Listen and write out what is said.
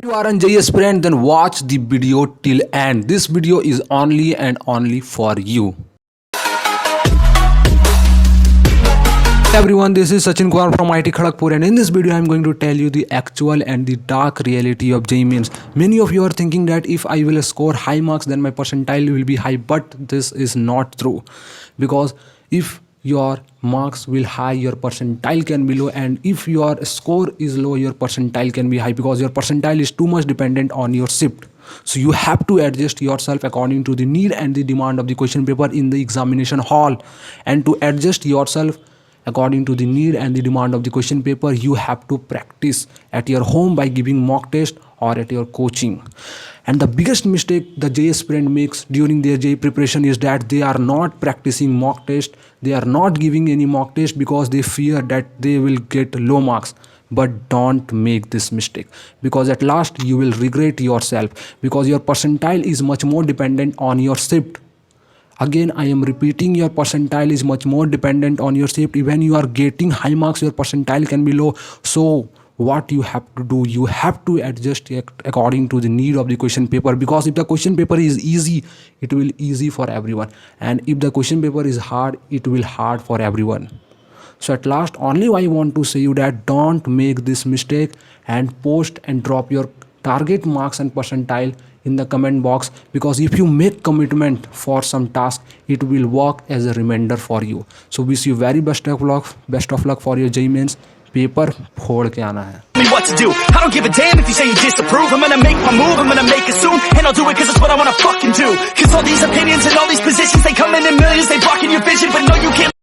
you are an JEE aspirant, then watch the video till end. This video is only and only for you. Hey everyone, this is Sachin Kumar from IIT Kharagpur, and in this video I am going to tell you the actual and the dark reality of JEE Mains. Many of you are thinking that if I will score high marks then my percentile will be high, but this is not true, because if your marks will high, your percentile can be low, and if your score is low, your percentile can be high, because your percentile is too much dependent on your shift. So you have to adjust yourself according to the need and the demand of the question paper in the examination hall. And to adjust yourself according to the need and the demand of the question paper, you have to practice at your home by giving mock test or at your coaching. And the biggest mistake the JEE aspirant makes during their JEE preparation is that they are not practicing mock test. They are not giving any mock test because they fear that they will get low marks. But don't make this mistake, because at last you will regret yourself, because your percentile is much more dependent on your shift. Again, I am repeating, your percentile is much more dependent on your shift. When you are getting high marks, your percentile can be low. So what you have to do, you have to adjust according to the need of the question paper, because if the question paper is easy, it will easy for everyone, and if the question paper is hard, it will hard for everyone. So at last, only I want to say you that don't make this mistake, and post and drop your target marks and percentile in the comment box, because if you make commitment for some task, it will work as a reminder for you. So wish you very best of luck for your JEE Mains. Paper फोड़ के आना है. What to do? I don't give a damn if you say you disapprove. I'm gonna make my move, I'm gonna make it soon, and I'll do it 'cause it's what I wanna fucking do. 'Cause all these opinions and all these positions, they come in millions, they blocking your vision, but no, you can't.